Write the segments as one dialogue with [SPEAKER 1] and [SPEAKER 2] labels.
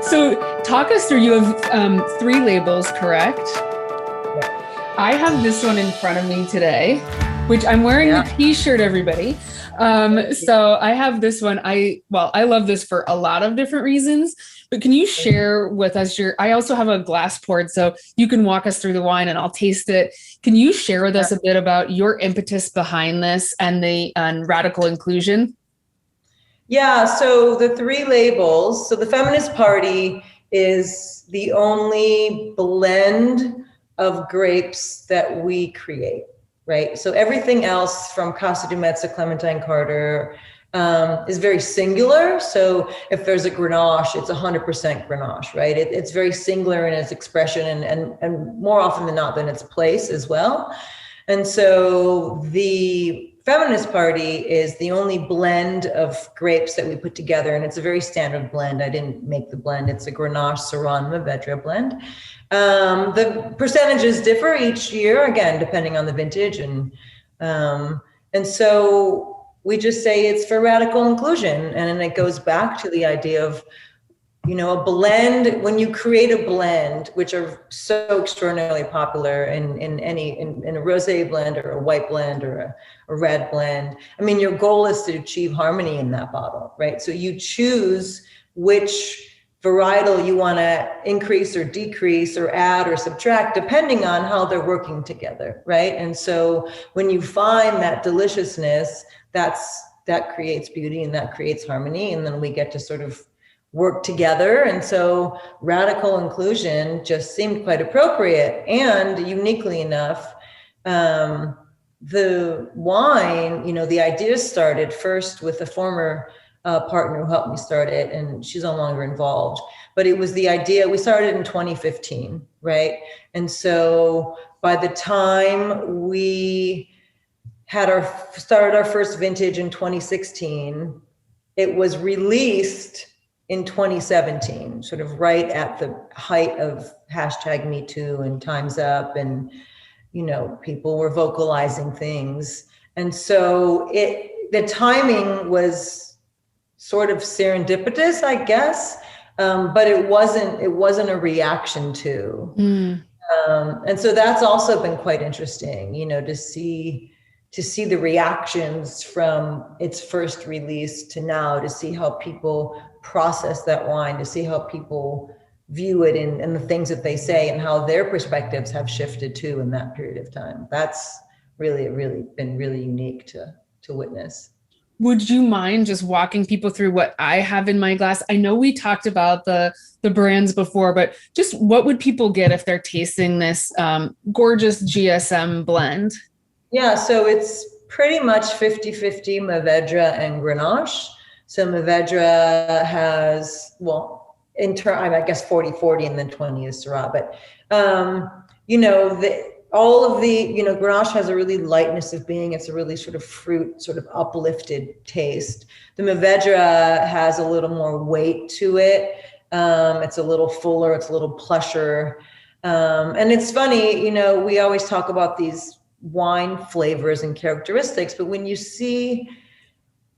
[SPEAKER 1] So talk us through, you have 3 labels, correct? I have this one in front of me today, which I'm wearing the t-shirt, everybody. So I have this one. I love this for a lot of different reasons, but can you share with us I also have a glass poured, so you can walk us through the wine and I'll taste it. Can you share with us a bit about your impetus behind this and the radical inclusion?
[SPEAKER 2] Yeah, so the 3 labels. So the Feminist Party is the only blend of grapes that we create, right? So everything else from Casa Dumetz to Clementine Carter is very singular. So if there's a Grenache, it's 100% Grenache, right? It's very singular in its expression and more often than not, in its place as well. And so the Feminist Party is the only blend of grapes that we put together, and it's a very standard blend. I didn't make the blend. It's a Grenache, Syrah, Mourvedre blend. The percentages differ each year, again, depending on the vintage. And so we just say it's for radical inclusion. And then it goes back to the idea of, a blend. When you create a blend, which are so extraordinarily popular in a rosé blend or a white blend or a red blend, I mean, your goal is to achieve harmony in that bottle, right? So you choose which varietal you want to increase or decrease or add or subtract, depending on how they're working together, right? And so when you find that deliciousness, that creates beauty and that creates harmony, and then we get to sort of work together. And so radical inclusion just seemed quite appropriate. And uniquely enough, the wine, the idea started first with a former partner who helped me start it, and she's no longer involved. But it was the idea, we started in 2015, right? And so by the time we started our first vintage in 2016, it was released in 2017, sort of right at the height of #MeToo and Time's Up, and people were vocalizing things. And so the timing was sort of serendipitous, I guess, but it wasn't a reaction to. And so that's also been quite interesting, to see the reactions from its first release to now, to see how people process that wine, to see how people view it and the things that they say and how their perspectives have shifted too in that period of time. That's really been really unique to witness.
[SPEAKER 1] Would you mind just walking people through what I have in my glass? I know we talked about the brands before, but just what would people get if they're tasting this gorgeous GSM blend? Yeah,
[SPEAKER 2] so it's pretty much 50-50 Mourvedre and Grenache. So Mourvedre has, I guess 40-40 and then 20 is Syrah. But, Grenache has a really lightness of being. It's a really sort of fruit, sort of uplifted taste. The Mourvedre has a little more weight to it. It's a little fuller, it's a little plusher. And it's funny, we always talk about these wine flavors and characteristics, but when you see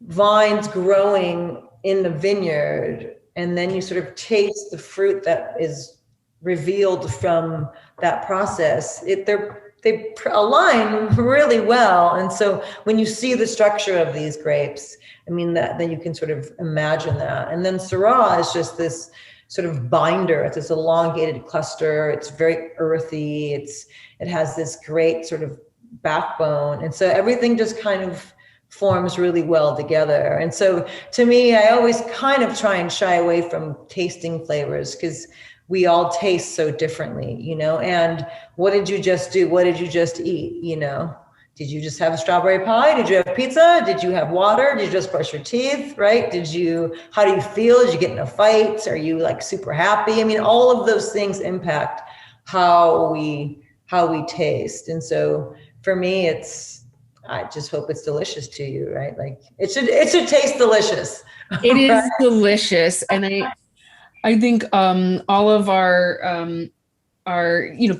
[SPEAKER 2] vines growing in the vineyard and then you sort of taste the fruit that is revealed from that process, they align really well. And so when you see the structure of these grapes, I mean, then you can sort of imagine that. And then Syrah is just this sort of binder. It's this elongated cluster. It's very earthy. It has this great sort of backbone. And so everything just kind of forms really well together. And so to me, I always kind of try and shy away from tasting flavors because we all taste so differently, and what did you just do? What did you just eat? Did you just have a strawberry pie? Did you have pizza? Did you have water? Did you just brush your teeth? Right? How do you feel? Did you get in a fight? Are you like super happy? I mean, all of those things impact how we taste. And so for me, I just hope it's delicious to you, right? Like it should taste delicious.
[SPEAKER 1] It is right? Delicious. And I think all of our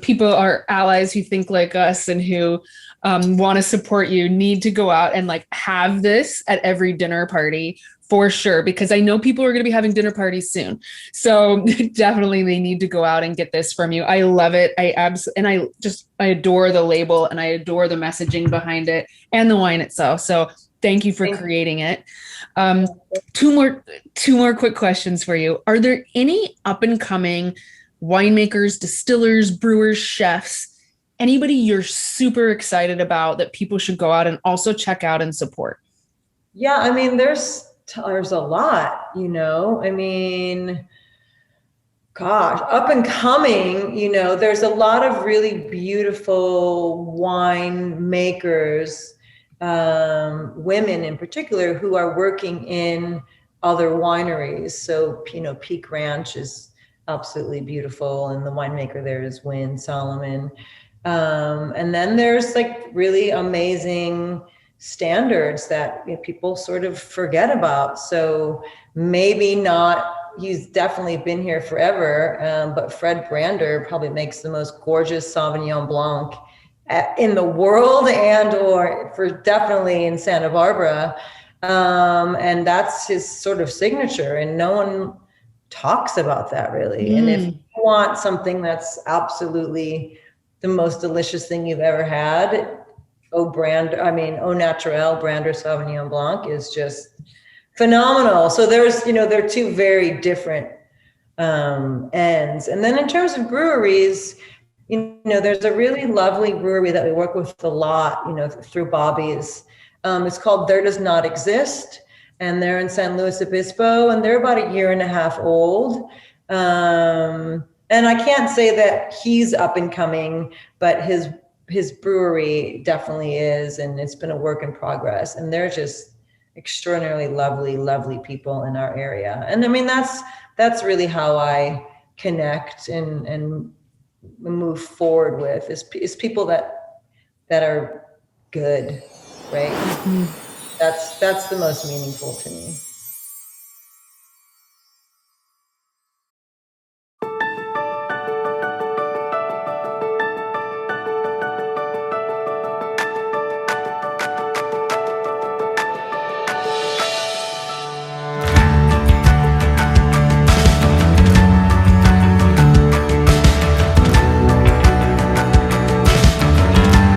[SPEAKER 1] people, our allies who think like us and who want to support you need to go out and like have this at every dinner party for sure, because I know people are going to be having dinner parties soon. So definitely they need to go out and get this from you. I love it. I adore the label, and I adore the messaging behind it and the wine itself. So thank you for creating it. Two more quick questions for you. Are there any up and coming winemakers, distillers, brewers, chefs, anybody you're super excited about that people should go out and also check out and support?
[SPEAKER 2] Yeah, I mean, there's a lot, I mean, gosh, up and coming, there's a lot of really beautiful wine makers, women in particular, who are working in other wineries. So, Peak Ranch is absolutely beautiful, and the winemaker there is Wynn Solomon. And then there's like really amazing standards that people sort of forget about. So maybe not, he's definitely been here forever, but Fred Brander probably makes the most gorgeous Sauvignon Blanc in the world, and or for definitely in Santa Barbara. And that's his sort of signature, and no one talks about that really. And if you want something that's absolutely the most delicious thing you've ever had, Au Naturel Brander Sauvignon Blanc is just phenomenal. So there's, they're two very different ends. And then in terms of breweries, there's a really lovely brewery that we work with a lot, through Bobby's. It's called There Does Not Exist, and they're in San Luis Obispo, and they're about 1.5 years old. And I can't say that he's up and coming, but his brewery definitely is, and it's been a work in progress. And they're just extraordinarily lovely people in our area. And I mean, that's really how I connect and move forward with is people that are good, right? That's the most meaningful to me.